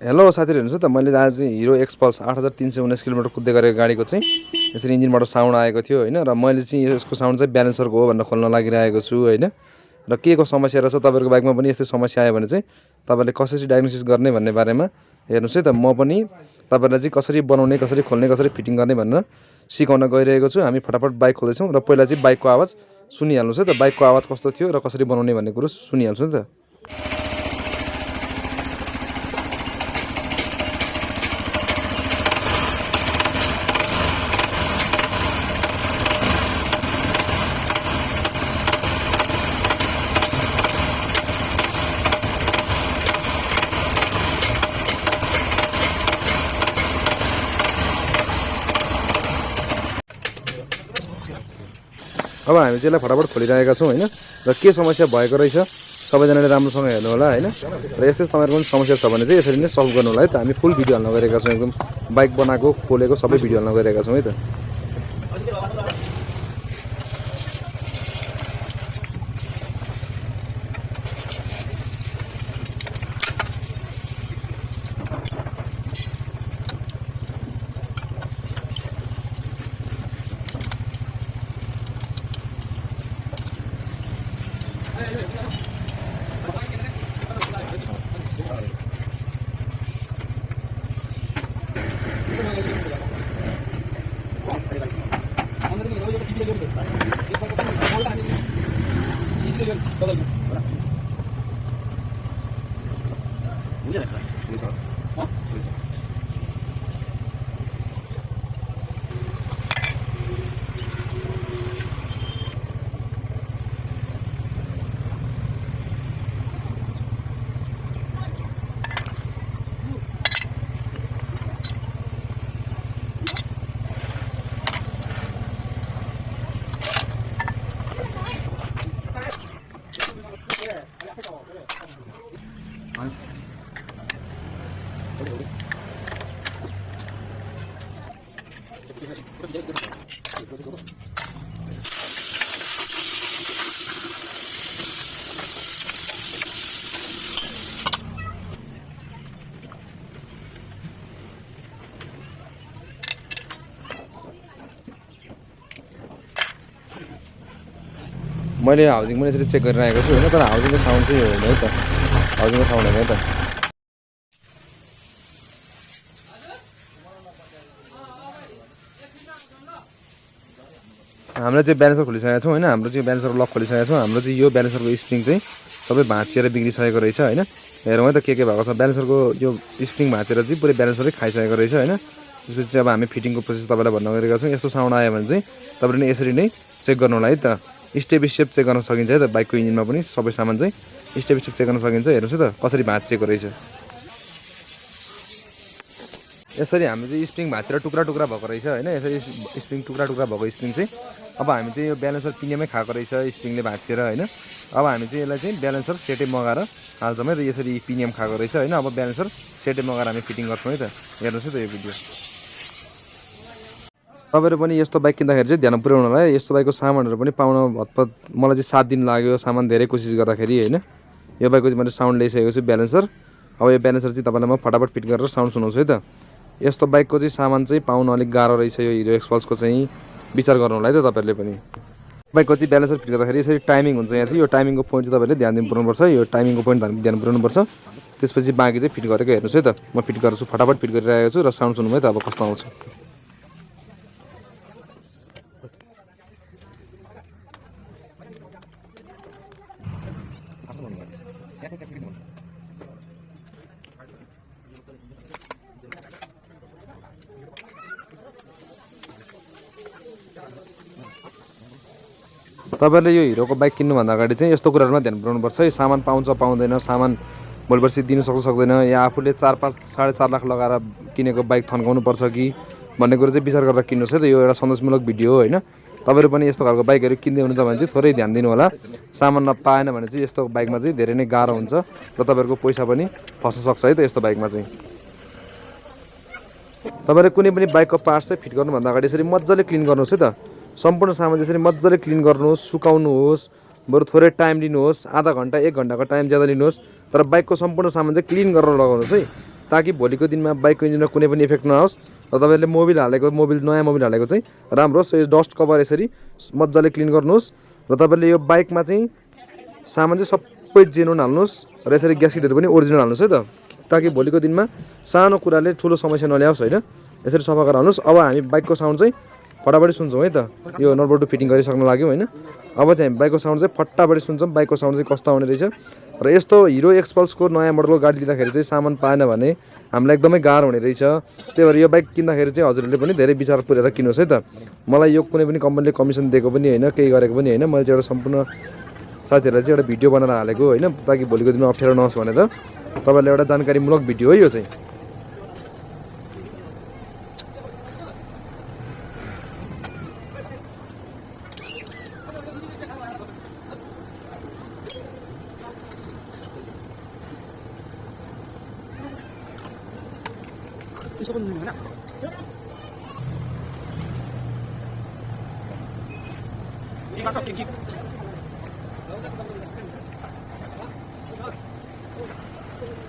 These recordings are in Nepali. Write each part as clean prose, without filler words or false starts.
हेलो साथीहरु, हेर्नुस् त मैले आज हिरो एक्सपल्स 8319 किलोमिटर कुद्दै गरेको गाडीको चाहिँ यसरी इन्जिनबाट साउन्ड आएको थियो हैन, र मैले चाहिँ यसको साउन्ड चाहिँ ब्यालेन्सरको हो भनेर खोल्न लागिरहेको छु हैन। र के को समस्या रहेछ, तपाईहरुको बाइकमा पनि यस्तै समस्या आयो भने चाहिँ तपाईले कसरी डायग्नोसिस गर्ने भन्ने बारेमा हेर्नुस् है त। म पनि तपाईहरुलाई चाहिँ कसरी बनाउने, कसरी खोल्ने, कसरी फिटिङ गर्ने भनेर सिकाउन गइरहेको छु। हामी फटाफट बाइक खोल्दै छौं र पहिला चाहिँ बाइकको आवाज सुनिहाल्नुस् है त। बाइकको आवाज कस्तो थियो र कसरी बनाउने भन्ने कुरो सुनिहाल्छु नि त। अब हामी चाहिँ यसलाई फटाफट खोलिरहेका छौं हैन, र के समस्या भएको रहेछ सबैजनाले राम्रोसँग हेर्नु होला हैन। र यस्तै तपाईहरुको पनि समस्या छ भने चाहिँ यसरी नै सल्भ गर्नु होला है त। हामी फुल भिडियो हाल्न गइरहेका छौं, एकदम बाइक बनाएको खोलेको सबै भिडियो हाल्न गइरहेका छौं है त। मैले हाउजिङ पनि यसरी चेक गरिरहेको छु हैन, तर हाउजिङको साउन्ड चाहिँ होइन है त। हाउजिङको साउन्ड होइन है त। हामीले चाहिँ ब्यालेन्सर खोलिसकेका छौं हैन, हाम्रो चाहिँ ब्यालेन्सर लक खोलिसकेका छौं। हाम्रो चाहिँ यो ब्यालेन्सरको स्प्रिङ चाहिँ सबै भाँचिएर बिग्रिसकेको रहेछ हैन। हेरौँ है त के भएको छ। ब्यालेन्सरको यो स्प्रिङ भाँचेर चाहिँ पुरै ब्यालेन्सरै खाइसकेको रहेछ हैन। त्यसपछि चाहिँ अब हामी फिटिङको प्रोसेस तपाईलाई भन्न गइरहेका छौं। यस्तो साउन्ड आयो भने चाहिँ तपाईले यसरी नै चेक गर्नु होला है त। स्टेप स्टेप चेक गर्न सकिन्छ है त। बाइकको इन्जिनमा पनि सबै सामान चाहिँ स्टेप स्टेप चेक गर्न सकिन्छ। हेर्नुस् है त कसरी भाँचिएको रहेछ। यसरी हामी चाहिँ स्प्रिङ भाँचेर टुक्रा टुक्रा भएको रहेछ हैन। यसरी स्प्रिङ टुक्रा टुक्रा भएको स्प्रिङ चाहिँ अब हामी चाहिँ यो ब्यालेन्सर पिनियमै खाएको रहेछ स्प्रिङले भाँचिएर हैन। अब हामी चाहिँ यसलाई चाहिँ ब्यालेन्सर सेटै मगाएर हाल्छौँ है त। यसरी पिनियम खाएको रहेछ हैन। अब ब्यालेन्सर सेटै मगाएर हामी फिटिङ गर्छौँ है त। हेर्नुस् है त यो भिडियो। तपाईहरु पनि यस्तो बाइक किन्दाखेरि चाहिँ ध्यान पुर्याउनु होला है। यस्तो बाइकको सामानहरु पनि पाउन हतपत मलाई चाहिँ 7 दिन लाग्यो सामान धेरै कोसिस गर्दाखेरि हैन। यो बाइकको चाहिँ मैले साउन्ड ल्याइसकेको छु ब्यालेन्सर। अब यो ब्यालेन्सर चाहिँ तपाईलाई म फटाफट फिट गरेर साउन्ड सुनाउँछु है त। यस्तो बाइकको चाहिँ सामान चाहिँ पाउन अलिक गाह्रो रहेछ यो हिरो एक्सपल्सको चाहिँ। विचार गर्नु होला है त तपाईहरुले पनि। बाइकको चाहिँ ब्यालेन्सर फिट गर्दाखेरि यसरी टाइमिङ हुन्छ। यहाँ चाहिँ यो टाइमिङको पोइन्ट चाहिँ तपाईहरुले ध्यान दिनुपर्छ। यो टाइमिङको पोइन्ट ध्यान पुर्याउनुपर्छ। त्यसपछि बाँकी चाहिँ फिट गरेको हेर्नुस् है त। म फिट गर्छु, फटाफट फिट गरिरहेको छु र साउन्ड सुन्नु है त अब कस्तो आउँछ। तपाईहरुले यो हिरोको बाइक किन्नु भन्दा अगाडि चाहिँ यस्तो कुराहरुमा ध्यान पुर्याउनुपर्छ है। सामान पाउँछ पाउँदैन, सामान भोलिपर्सि दिनु सक्छ सक्दैन, या आफूले 4-5 4.5 लाख लगाएर किनेको बाइक थन्काउनु पर्छ कि भन्ने कुरा चाहिँ विचार गरेर किन्नुस् है त। यो एउटा सन्देशमूलक भिडियो हो हैन। तपाईहरु पनि यस्तो खालको बाइकहरु किन्दै हुनुहुन्छ भने चाहिँ थोरै ध्यान दिनु होला। सामान नपाएन भने चाहिँ यस्तो बाइकमा चाहिँ धेरै नै गाह्रो हुन्छ र तपाईहरुको पैसा पनि फस्न सक्छ है त यस्तो बाइकमा चाहिँ। तपाईहरुले कुनै पनि बाइकको पार्ट्स चाहिँ फिट गर्नु भन्दा अगाडि यसरी मज्जाले क्लिन गर्नुस् है त। सम्पूर्ण सामान यसरी मज्जाले क्लिन गर्नुहोस्, सुकाउनुहोस्, बरु थोरै टाइम लिनुहोस्, आधा घण्टा 1 घण्टाको टाइम ज्यादा लिनुहोस्, तर बाइकको सम्पूर्ण सामान चाहिँ क्लिन गरेर लगाउनुहोस् है। ताकि भोलिको दिनमा बाइकको इन्जिनमा कुनै पनि इफेक्ट नआओस् र तपाईँले मोबिल हालेको नयाँ मोबिल हालेको चाहिँ राम्रो होस्। यो डस्ट कभर यसरी मजाले क्लिन गर्नुहोस् र तपाईँले यो बाइकमा चाहिँ सामान चाहिँ सबै जेनुइन हाल्नुहोस् र यसरी ग्यास्केटहरू पनि ओरिजिनल हाल्नुहोस् है त, ताकि भोलिको दिनमा सानो कुराले ठुलो समस्या नल्याओस् होइन। यसरी सफा गरेर हाल्नुहोस्। अब हामी बाइकको साउन्ड चाहिँ फटाफट सुन्छौँ है त। यो नटबोल्ट फिटिङ गरिसक्न लाग्यो होइन। अब चाहिँ हामी बाइकको साउन्ड चाहिँ फटाफट सुन्छौँ, बाइकको साउन्ड चाहिँ कस्तो आउने रहेछ। र यस्तो हिरो एक्सपल्सको नयाँ मोडलको गाडी लिँदाखेरि चाहिँ सामान पाएन भने हामीलाई एकदमै गाह्रो हुने रहेछ। त्यही भएर यो बाइक किन्दाखेरि चाहिँ हजुरहरूले पनि धेरै विचार पुऱ्याएर किन्नुहोस् है त। मलाई यो कुनै पनि कम्पनीले कमिसन दिएको पनि होइन, केही गरेको पनि होइन। मैले चाहिँ एउटा सम्पूर्ण साथीहरूलाई चाहिँ एउटा भिडियो बनाएर हालेको होइन, ताकि भोलिको दिनमा अप्ठ्यारो नहोस् भनेर। तपाईँलाई एउटा जानकारीमूलक भिडियो हो यो चाहिँ।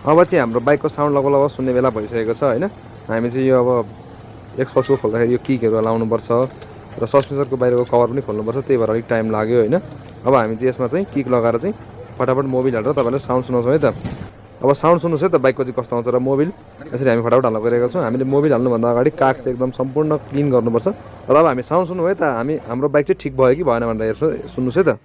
अब चाहिँ हाम्रो बाइकको साउन्ड लगभग सुन्ने बेला भइसकेको छ होइन। हामी चाहिँ यो अब एक्सपल्सको खोल्दाखेरि यो किकहरू लाउनुपर्छ र सस्पेन्सरको बाहिरको कभर पनि खोल्नुपर्छ, त्यही भएर अलिक टाइम लाग्यो होइन। अब हामी चाहिँ यसमा चाहिँ किक लगाएर चाहिँ फटाफट मोबिल हालेर तपाईँहरूले साउन्ड सुनाउँछौँ है त। अब साउन्ड सुन्नुहोस् है त बाइकको चाहिँ कस्तो आउँछ। र मोबिल यसरी हामी फटाफट हाल्न गइरहेका छौँ। हामीले मोबिल हाल्नुभन्दा अगाडि काग चाहिँ एकदम सम्पूर्ण क्लिन गर्नुपर्छ। र अब हामी साउन्ड सुन्नु है त, हाम्रो बाइक चाहिँ ठिक भयो कि भएन भनेर हेर्छु, सुन्नुहोस् है त।